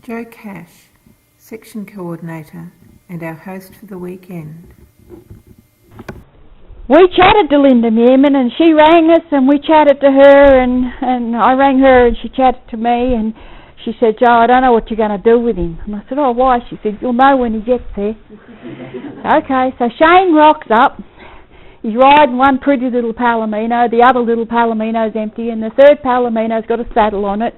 Joe Cash, Section Coordinator and our host for the weekend. We chatted to Linda Mearman and she rang us and we chatted to her and I rang her and she chatted to me and she said, Joe, I don't know what you're going to do with him. And I said, oh, why? She said, you'll know when he gets there. Okay, so Shane rocks up. He's riding one pretty little Palomino, the other little Palomino's empty and the third Palomino's got a saddle on it.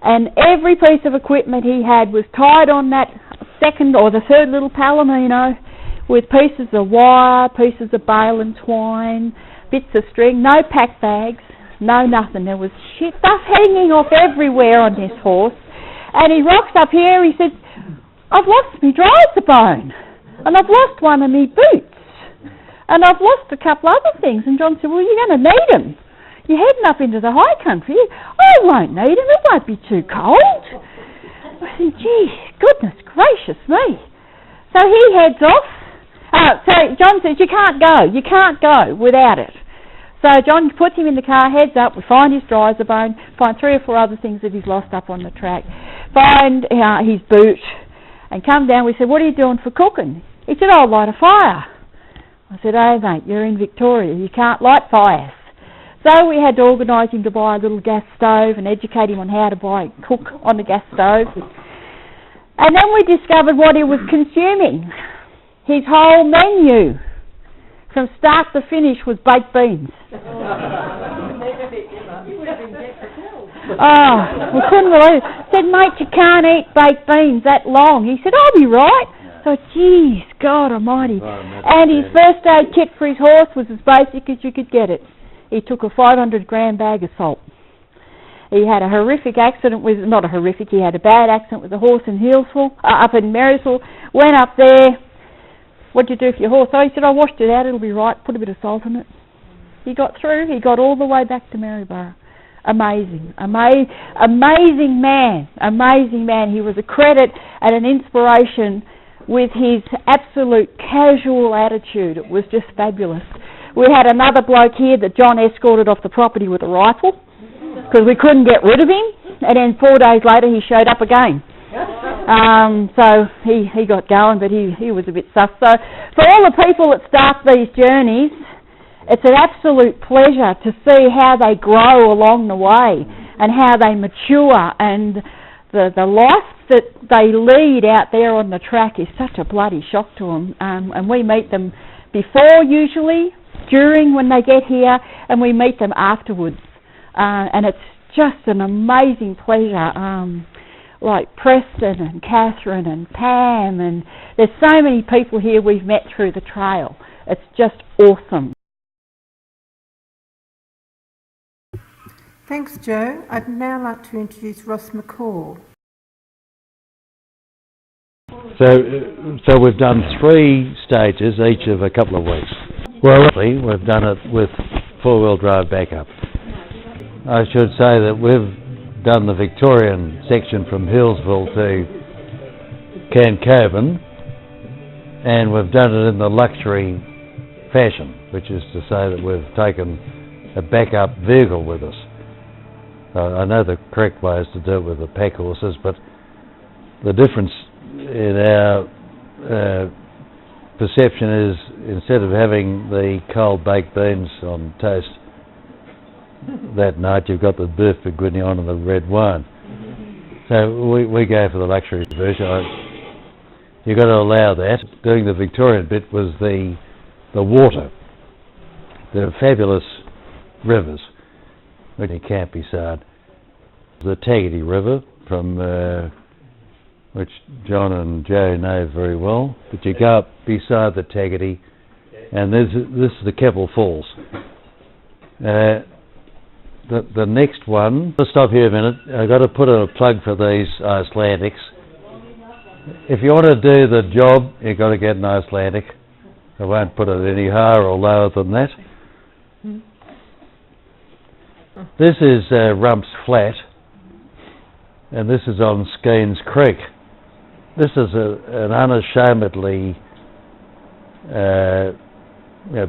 And every piece of equipment he had was tied on that second or the third little Palomino with pieces of wire, pieces of bale and twine, bits of string, no pack bags, no nothing. There was shit stuff hanging off everywhere on this horse. And he rocks up here, he said, I've lost me driver bone, and I've lost one of me boots, and I've lost a couple other things. And John said, well, you're going to need them. You're heading up into the high country. I won't need them, it won't be too cold. I said, gee, goodness gracious me. So he heads off. So John says, you can't go without it. So John puts him in the car, heads up, we find his driver bone, find 3 or 4 other things that he's lost up on the track, find his boot, and come down. We said, what are you doing for cooking? He said, I'll light a fire. I said, oh mate, you're in Victoria, you can't light fires. So we had to organise him to buy a little gas stove and educate him on how to cook on the gas stove. And then we discovered what he was consuming. His whole menu, from start to finish, was baked beans. Oh, we couldn't believe it. Said, mate, you can't eat baked beans that long. He said, I'll be right. So, geez, God almighty. And his first aid kit for his horse was as basic as you could get it. He took a 500-gram bag of salt. He had a horrific accident with, not a horrific, he had a bad accident with a horse in Healesville, up in Marysville. Went up there. What'd you do for your horse? Oh, he said, I washed it out, it'll be right, put a bit of salt in it. He got through, he got all the way back to Maryborough. Amazing man. He was a credit and an inspiration with his absolute casual attitude. It was just fabulous. We had another bloke here that John escorted off the property with a rifle because we couldn't get rid of him, and then 4 days later he showed up again. So he got going, but he was a bit sus. So for all the people that start these journeys, it's an absolute pleasure to see how they grow along the way and how they mature, and the life that they lead out there on the track is such a bloody shock to them. And we meet them before usually, during when they get here, and we meet them afterwards. And it's just an amazing pleasure. Like Preston and Catherine and Pam, and there's so many people here we've met through the trail. It's just awesome. Thanks, Joe. I'd now like to introduce Ross McCall. So we've done 3 stages, each of a couple of weeks. Well, we've done it with 4-wheel drive backup. I should say that we've done the Victorian section from Healesville to Cancoban, and we've done it in the luxury fashion, which is to say that we've taken a backup vehicle with us. I know the correct way is to do it with the pack horses, but the difference in our perception is, instead of having the cold baked beans on toast that night, you've got the beef bourguignon and the red wine. So we go for the luxury version. You've got to allow that. Doing the Victorian bit was the water. There are fabulous rivers when you can't be sad. The Taggart River, from which John and Joe know very well, but you go up beside the Taggart, and this is the Keppel Falls. The next one, let's stop here a minute. I've got to put in a plug for these Icelandics. If you want to do the job, you've got to get an Icelandic. I won't put it any higher or lower than that. This is Rumps Flat, and this is on Skeens Creek. This is an unashamedly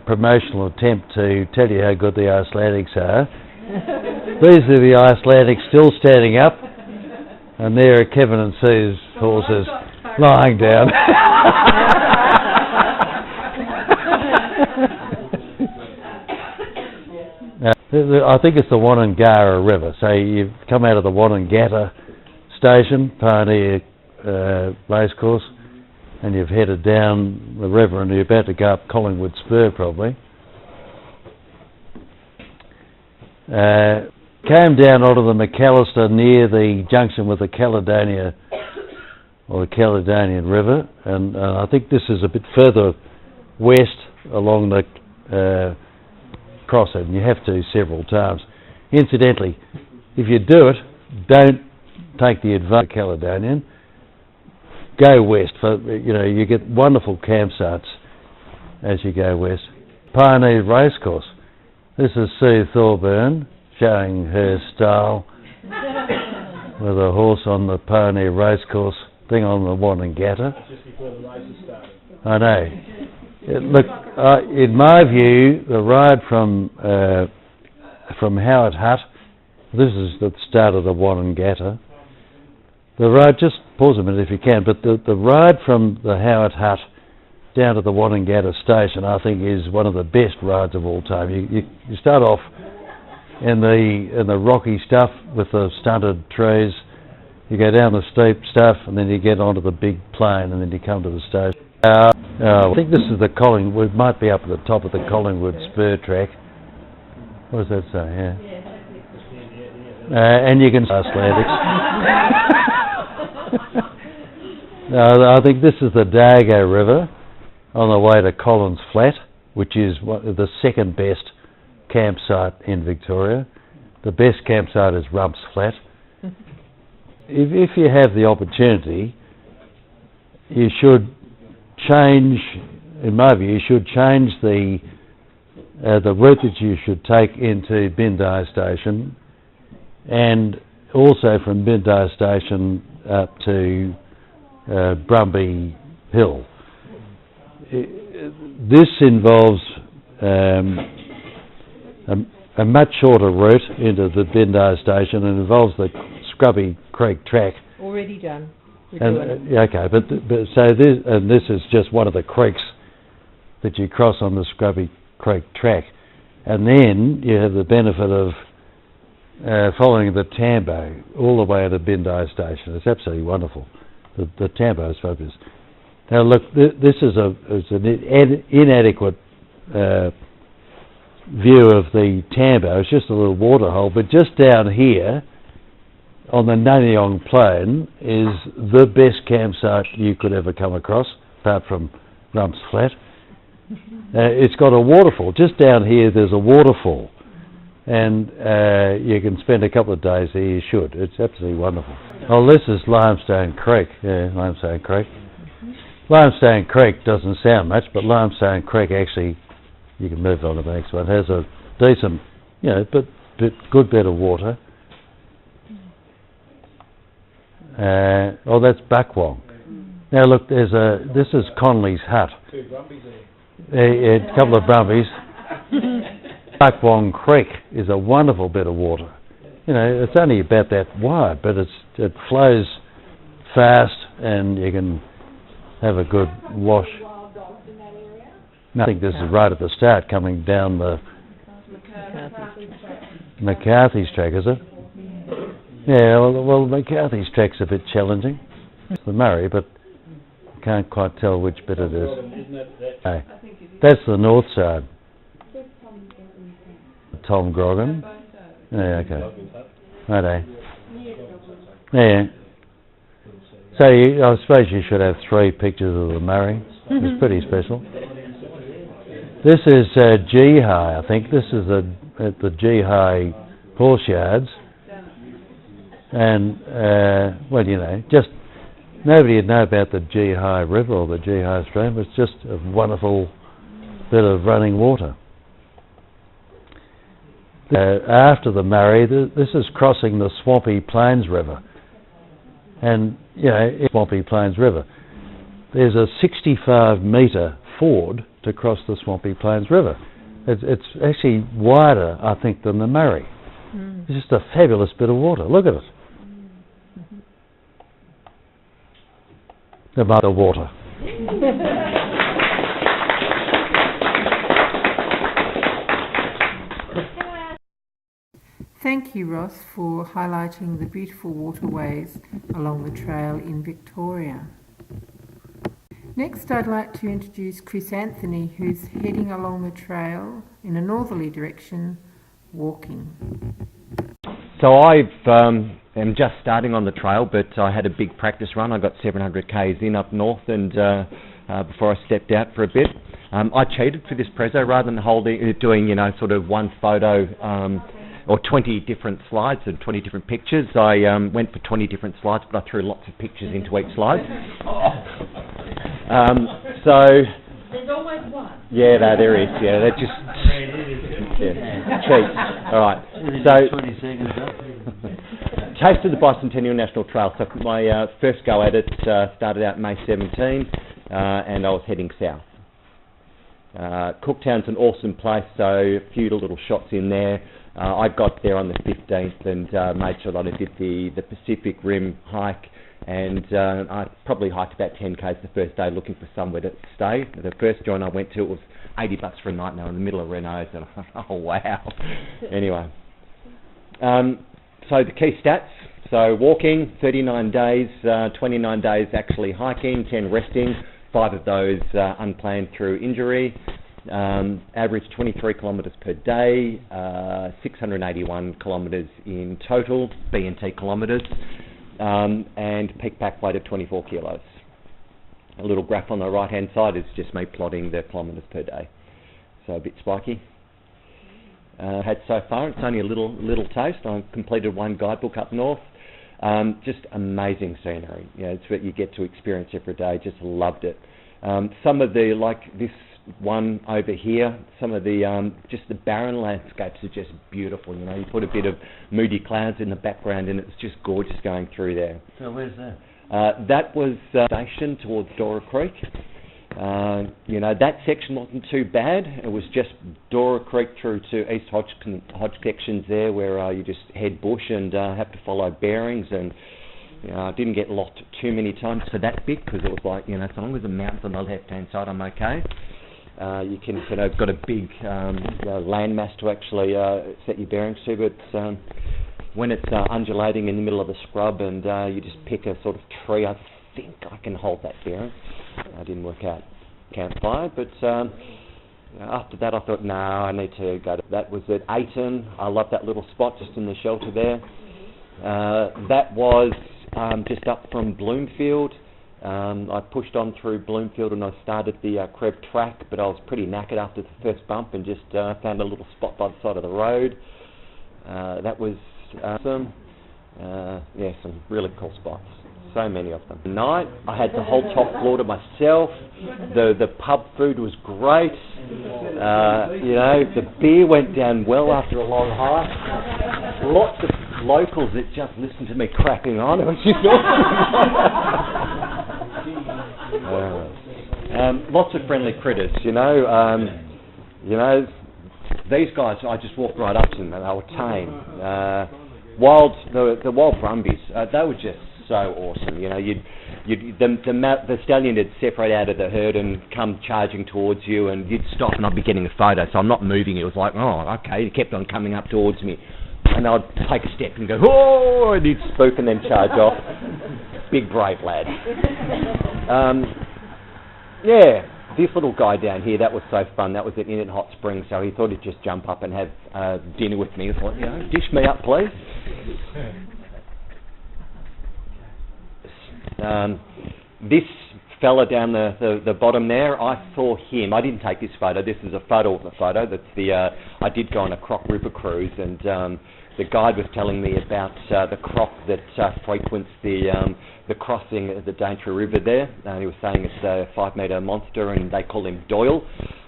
promotional attempt to tell you how good the Icelandics are. These are the Icelandics still standing up, And there are Kevin and Sue's horses lying down. I think it's the Wollongara River. So you've come out of the Wollongata station, Pioneer Racecourse, and you've headed down the river and you're about to go up Collingwood Spur probably. Came down onto the McAllister near the junction with the Caledonia or the Caledonian River, and I think this is a bit further west along the cross it, and you have to several times. Incidentally, if you do it, don't take the advantage of Caledonian. Go west, for you get wonderful campsites as you go west. Pioneer Racecourse. This is Sue Thorburn showing her style with a horse on the Pioneer Racecourse thing on the Wollongata. Just before the races started. I know. Look, in my view, the ride from Howard Hut, this is the start of the Wollongata. The ride, just pause a minute if you can, but the ride from the Howard Hut down to the Wollongata station, I think, is one of the best rides of all time. You start off in the rocky stuff with the stunted trees. You go down the steep stuff, and then you get onto the big plain, and then you come to the station. I think this is the Collingwood. Might be up at the top of the Collingwood Spur track. What does that say? Yeah. And you can Athletics. I think this is the Dago River on the way to Collins Flat, which is the second best campsite in Victoria. The best campsite is Rumps Flat. If you have the opportunity, you should change, in my view, you should change the route that you should take into Bindi Station, and also from Bindi Station up to Brumby Hill. This involves a much shorter route into the Bindi Station, and involves the Scrubby Creek track. Already done. Okay, but so this is just one of the creeks that you cross on the Scrubby Creek track, and then you have the benefit of following the Tambo all the way to Bindi Station. It's absolutely wonderful. The Tambo is fabulous. Now look, this is an inadequate view of the Tambo. It's just a little waterhole, but just down here on the Nanyong Plain is the best campsite you could ever come across, apart from Rumps Flat. It's got a waterfall. Just down here there's a waterfall, and you can spend a couple of days there. You should. It's absolutely wonderful. Oh, this is Limestone Creek. Yeah, Limestone Creek. Limestone Creek doesn't sound much, but Limestone Creek actually, you can move on to the next one, has a decent, but good bit of water. That's Buckwong. Now look, this is Conley's Hut. Two Brumbies there. A couple of Brumbies. Buckwong Creek is a wonderful bit of water. It's only about that wide, but it flows fast, and you can have a good wash. No, I think this is right at the start, coming down the McCarthy's track, is it? Yeah, well, McCarthy's track's a bit challenging. It's the Murray, but I can't quite tell which bit it is. No, that's the north side. Tom Grogan. Yeah, okay. Righto. Yeah. So I suppose you should have 3 pictures of the Murray. It's pretty special. This is G High, I think. This is at the G High horse yards. And, just nobody would know about the G High River or the G High stream. It's just a wonderful bit of running water. After the Murray, this is crossing the Swampy Plains River. And, Swampy Plains River. There's a 65-metre ford to cross the Swampy Plains River. It's actually wider, I think, than the Murray. It's just a fabulous bit of water. Look at it. the water. Thank you, Ross, for highlighting the beautiful waterways along the trail in Victoria. Next, I'd like to introduce Chris Anthony, who's heading along the trail in a northerly direction, walking. So I am just starting on the trail, but I had a big practice run. I got 700 k's in up north, and before I stepped out for a bit, I cheated for this prezzo rather than doing sort of one photo or 20 different slides and 20 different pictures. I went for 20 different slides, but I threw lots of pictures into each slide. So there's always one. Yeah, no, there is. Yeah, that just cheap. All right. So 20 seconds up. Taste of the Bicentennial National Trail. So my first go at it started out May 17, and I was heading south. Cooktown's an awesome place, so a few little shots in there. I got there on the 15th and made sure that I did the Pacific Rim hike, and I probably hiked about 10 k's the first day looking for somewhere to stay. The first joint I went to, it was $80 for a night, and they were in the middle of Renaults, and I thought, oh wow. Anyway, so the key stats. So walking, 39 days, 29 days actually hiking, 10 resting, 5 of those unplanned through injury. Average 23 kilometres per day, 681 kilometres in total, B&T kilometres, and peak pack weight of 24 kilos. A little graph on the right hand side is just me plotting the kilometres per day, so a bit spiky. Had so far, it's only a little taste. I completed one guidebook up north. Just amazing scenery. It's what you get to experience every day. Just loved it. Some of the, like this one over here, some of the just the barren landscapes are just beautiful. You put a bit of moody clouds in the background, and it's just gorgeous going through there. So where's that? That was station towards Dora Creek. That section wasn't too bad. It was just Dora Creek through to East Hodge sections there, where you just head bush and have to follow bearings, and I didn't get lost too many times for that bit, because it was like, as long as the mountains on the left-hand side, I'm okay. You can got a big landmass to actually set your bearings to, but when it's undulating in the middle of the scrub and you just pick a sort of tree, I think I can hold that bearing. I didn't work out campfire, but after that I thought, no, I need to go to... That was at Ayton. I love that little spot just in the shelter there. That was just up from Bloomfield. I pushed on through Bloomfield and I started the Creb track, but I was pretty knackered after the first bump and just found a little spot by the side of the road. That was awesome. Some really cool spots. So many of them. Tonight, I had the whole top floor to myself. The pub food was great. The beer went down well after a long hike. Lots of locals that just listened to me cracking on. It was just awesome. Lots of friendly critters, these guys, I just walked right up to them and they were tame. The wild brumbies, they were just so awesome. The stallion would separate out of the herd and come charging towards you, and you'd stop and I'd be getting a photo, so I'm not moving. It was like, oh, okay, he kept on coming up towards me. And I'd take a step and go, oh, and he'd spook and then charge off. Big brave lad. This little guy down here, that was so fun. That was at Inn at Hot Springs, so he thought he'd just jump up and have dinner with me. He thought, dish me up, please. This fella down the bottom there, I saw him. I didn't take this photo. This is a photo of a photo. That's I did go on a croc river cruise, and the guide was telling me about the croc that frequents the crossing of the Daintree River there. And he was saying it's a 5-metre monster, and they call him Doyle.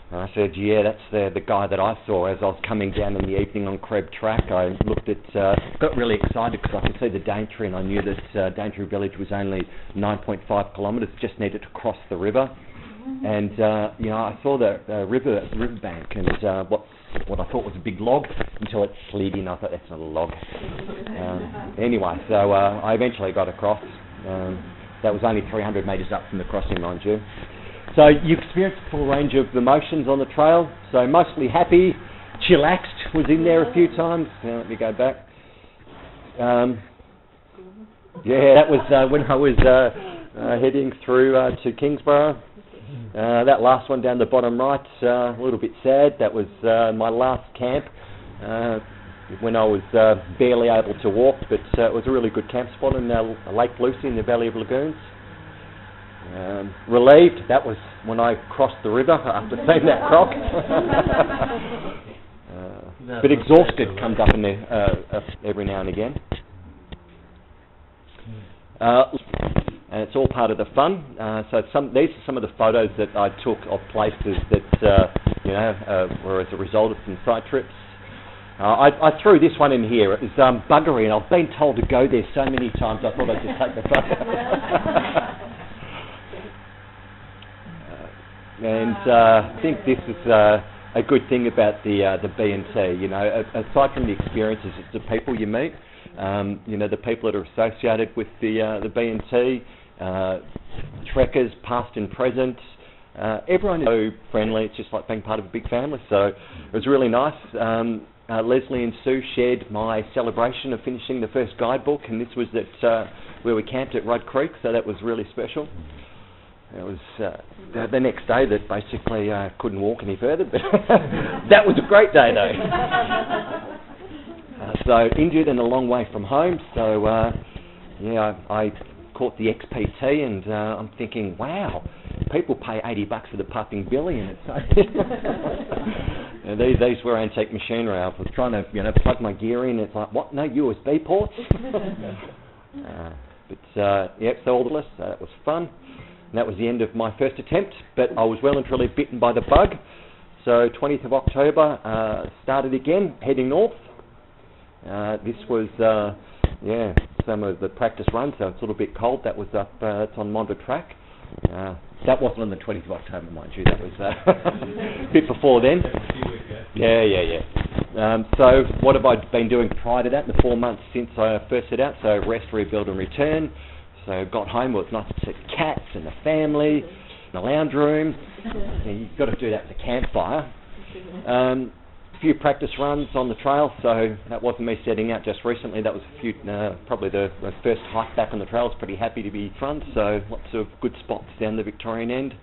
And I said, yeah, that's the guy that I saw as I was coming down in the evening on Creb Track. I looked at, got really excited because I could see the Daintree, and I knew that Daintree village was only 9.5 kilometres, just needed to cross the river. And, I saw the riverbank, and what I thought was a big log until it slid in. I thought, that's not a log. Anyway, so I eventually got across. That was only 300 metres up from the crossing, mind you. So you experienced a full range of emotions on the trail. So mostly happy, chillaxed was in there a few times. Now let me go back. Yeah, that was when I was heading through to Kingsborough. That last one down the bottom right, a little bit sad. That was my last camp when I was barely able to walk, but it was a really good camp spot in Lake Lucy in the Valley of Lagoons. Relieved, that was when I crossed the river after seeing that croc. But exhausted comes up in there every now and again. And it's all part of the fun. So these are some of the photos that I took of places that were as a result of some side trips. I threw this one in here. It was Buggery, and I've been told to go there so many times I thought I'd just take the photo. I think this is a good thing about the B&T. You know, aside from the experiences, it's the people you meet. The people that are associated with the B&T, trekkers, past and present. Everyone is so friendly. It's just like being part of a big family. So it was really nice. Leslie and Sue shared my celebration of finishing the first guidebook, and this was at where we camped at Rudd Creek. So that was really special. It was the next day that basically couldn't walk any further, but that was a great day though. So injured and a long way from home, so I caught the XPT, and I'm thinking, wow, people pay $80 for the puffing billy, and it's and these were antique machinery. I was trying to plug my gear in. It's like, what? No USB ports? So all the list. That was fun. And that was the end of my first attempt, but I was well and truly bitten by the bug. So 20th of October, started again, heading north. This was, some of the practice runs, so it's a little bit cold. That was up, it's on Monda Track. That wasn't on the 20th of October, mind you. That was a bit before then. Yeah. So what have I been doing prior to that in the 4 months since I first set out? So rest, rebuild and return. So got home, it was nice to see the cats and the family, in the lounge room. You've got to do that with a campfire. A few practice runs on the trail, so that wasn't me setting out just recently. That was a few, probably the first hike back on the trail. I was pretty happy to be front, so lots of good spots down the Victorian end.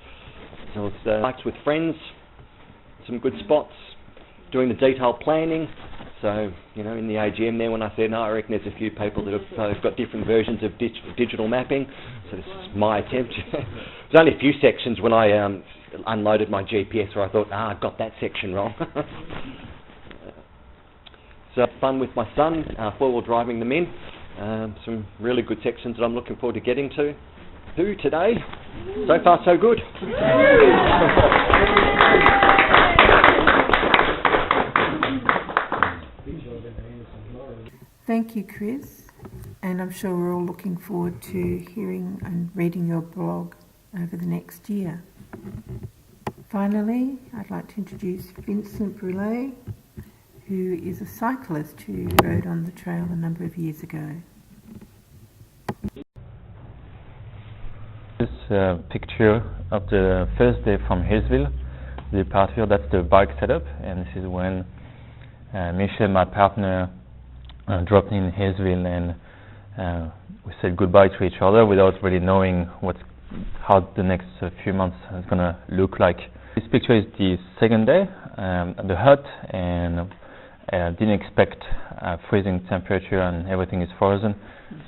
So it's hikes with friends, some good spots, doing the detailed planning. So, in the AGM there when I said, no, I reckon there's a few people that have got different versions of digital mapping. So this is my attempt. There's only a few sections when I unloaded my GPS where I thought, I got that section wrong. So fun with my son, four-wheel driving them in. Some really good sections that I'm looking forward to getting to. Today, so far so good. Thank you, Chris, and I'm sure we're all looking forward to hearing and reading your blog over the next year. Finally, I'd like to introduce Vincent Brulé, who is a cyclist who rode on the trail a number of years ago. This picture of the first day from Healesville, the departure. That's the bike setup, and this is when Michelle, my partner, dropped in Healesville, and we said goodbye to each other without really knowing how the next few months is going to look like. This picture is the second day at the hut, and didn't expect freezing temperature, and everything is frozen.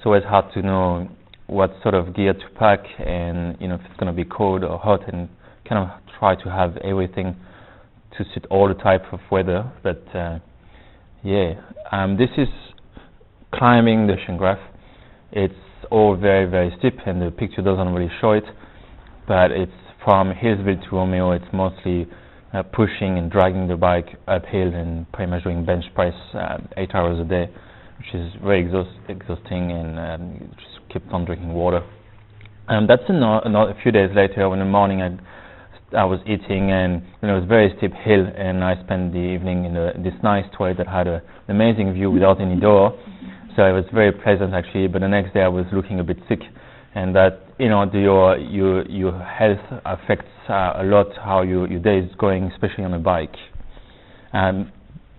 So it's hard to know what sort of gear to pack, and if it's going to be cold or hot, and kind of try to have everything to suit all the type of weather. But this is climbing the Shingraf. It's all very, very steep, and the picture doesn't really show it, but it's from Healesville to Romeo. It's mostly pushing and dragging the bike uphill and pretty much doing bench press 8 hours a day, which is very exhausting, and just keep on drinking water. That's a few days later. In the morning I was eating, and it was a very steep hill, and I spent the evening in this nice toilet that had an amazing view without any door. So it was very pleasant actually, but the next day I was looking a bit sick, and that your health affects a lot how your day is going, especially on a bike.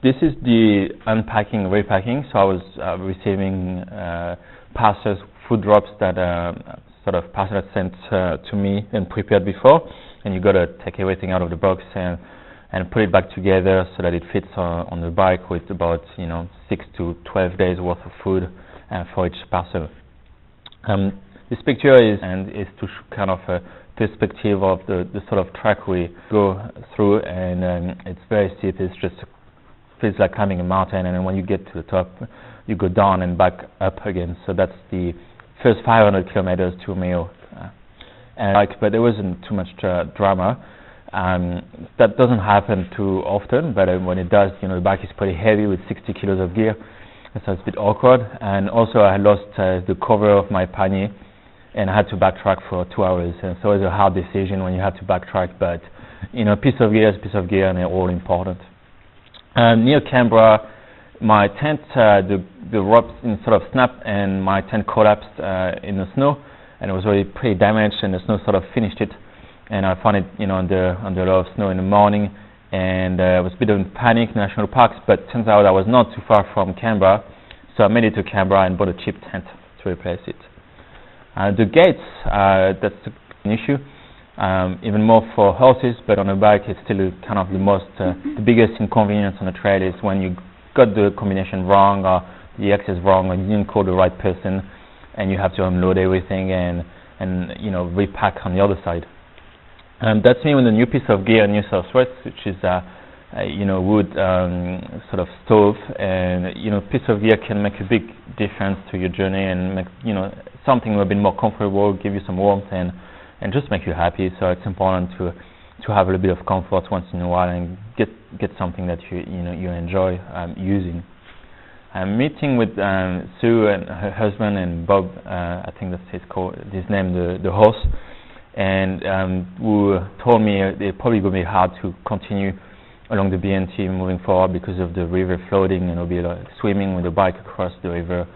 This is the unpacking, repacking. So I was receiving parcels, food drops that sort of parcel sent to me and prepared before, and you got to take everything out of the box and put it back together so that it fits on the bike with about 6 to 12 days worth of food for each parcel. This picture is to kind of a perspective of the sort of track we go through, and it's very steep. It's just feels like climbing a mountain, and then when you get to the top, you go down and back up again. So that's the first 500 kilometers to Mayo. But there wasn't too much drama. That doesn't happen too often, but when it does, the bike is pretty heavy with 60 kilos of gear, so it's a bit awkward. And also I lost the cover of my pannier, and I had to backtrack for 2 hours. And so it's a hard decision when you have to backtrack, but piece of gear is a piece of gear, and they're all important. Near Canberra, my tent, the ropes sort of snapped, and my tent collapsed in the snow, and it was already pretty damaged, and the snow sort of finished it. And I found it, under a lot of snow in the morning, and I was a bit in panic, national parks, but turns out I was not too far from Canberra, so I made it to Canberra and bought a cheap tent to replace it. The gates, that's an issue, even more for horses, but on a bike it's still kind of the biggest inconvenience on the trail is when you got the combination wrong, or the access wrong, or you didn't call the right person, and you have to unload everything and repack on the other side. That's me with a new piece of gear in New South Wales, which is wood sort of stove, and piece of gear can make a big difference to your journey and make something a bit more comfortable, give you some warmth, and just make you happy. So it's important to have a little bit of comfort once in a while and get something that you enjoy using. I'm meeting with Sue and her husband and Bob, I think that's his name, the horse, and who told me it's probably going to be hard to continue along the BNT moving forward because of the river flooding, and it'll be like swimming with a bike across the river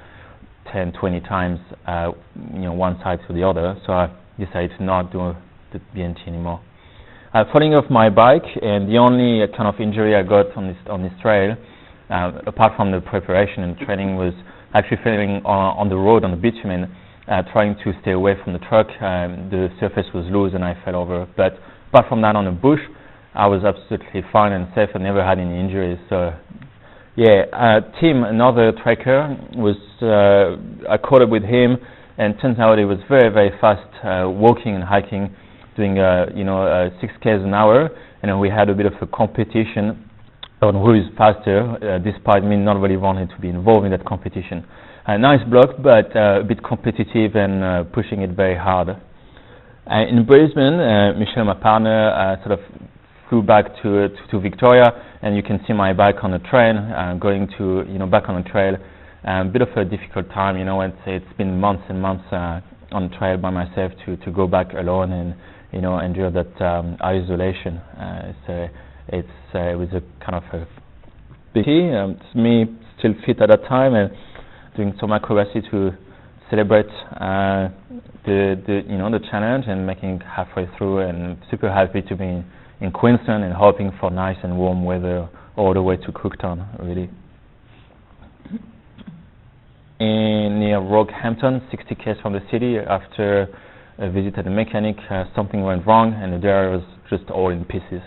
10, 20 times, one side to the other. So I decided to not do the BNT anymore. Falling off my bike, and the only kind of injury I got on this trail, apart from the preparation and training, was actually falling on the road on the bitumen, trying to stay away from the truck. The surface was loose and I fell over. But apart from that, on the bush, I was absolutely fine and safe. I never had any injuries. So yeah, Tim, another trekker, I caught up with him, and turns out he was very, very fast walking and hiking, doing 6 km an hour, and we had a bit of a competition on who is faster, despite me not really wanting to be involved in that competition. A nice block, but a bit competitive and pushing it very hard. In Brisbane, Michelle, my partner, sort of flew back to Victoria, and you can see my bike on the train, going to back on the trail. A bit of a difficult time, it's been months and months on the trail by myself to go back alone and endure that isolation. It was a kind of a big it's me still fit at that time and doing some acrobacy to celebrate the challenge and making it halfway through, and super happy to be in Queensland and hoping for nice and warm weather all the way to Cooktown, really. Near Rockhampton, 60 km from the city, after a visit at the mechanic, something went wrong and the dryer was just all in pieces.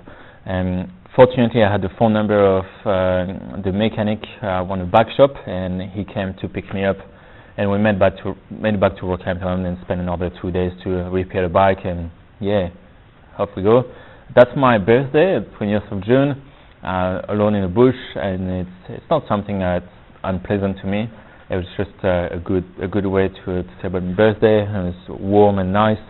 Fortunately, I had the phone number of the mechanic on the bike shop, and he came to pick me up, and we made it back to Rockhampton and spent another 2 days to repair the bike, and yeah, off we go. That's my birthday, 20th of June, alone in the bush, and it's not something that's unpleasant to me. It was just a good way to celebrate my birthday, and it was warm and nice.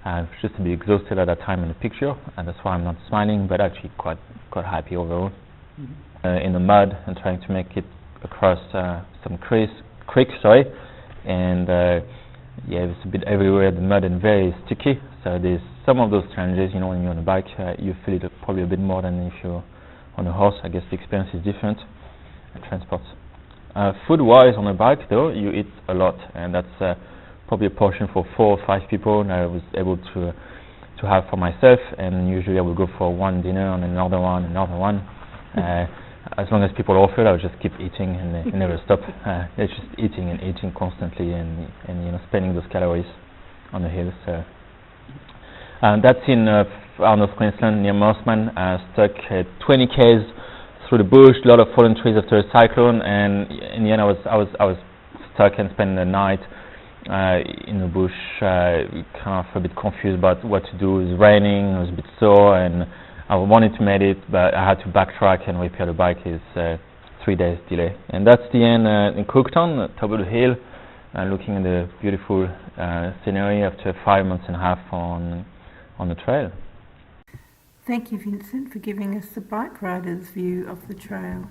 I was just a bit exhausted at that time in the picture, and that's why I'm not smiling, but actually quite happy overall. In the mud and trying to make it across some creek, and yeah, it's a bit everywhere, the mud, and very sticky. So there's some of those challenges, when you're on a bike, you feel it probably a bit more than if you're on a horse. I guess the experience is different. Transport. Food-wise, on a bike though, you eat a lot, and that's probably a portion for 4 or 5 people, and I was able to have for myself. And usually I would go for one dinner and another one. As long as people offered, I would just keep eating and never stop. It's just eating and eating constantly, and spending those calories on the hills. That's in North Queensland near Mossman. Stuck 20 k's through the bush, a lot of fallen trees after a cyclone, and in the end I was stuck and spent the night in the bush, kind of a bit confused about what to do. It was raining, I was a bit sore, and I wanted to make it, but I had to backtrack and repair the bike. It's 3 days delay. And that's the end in Cooktown, top of the hill, looking at the beautiful scenery after 5 months and a half on the trail. Thank you, Vincent, for giving us the bike rider's view of the trail.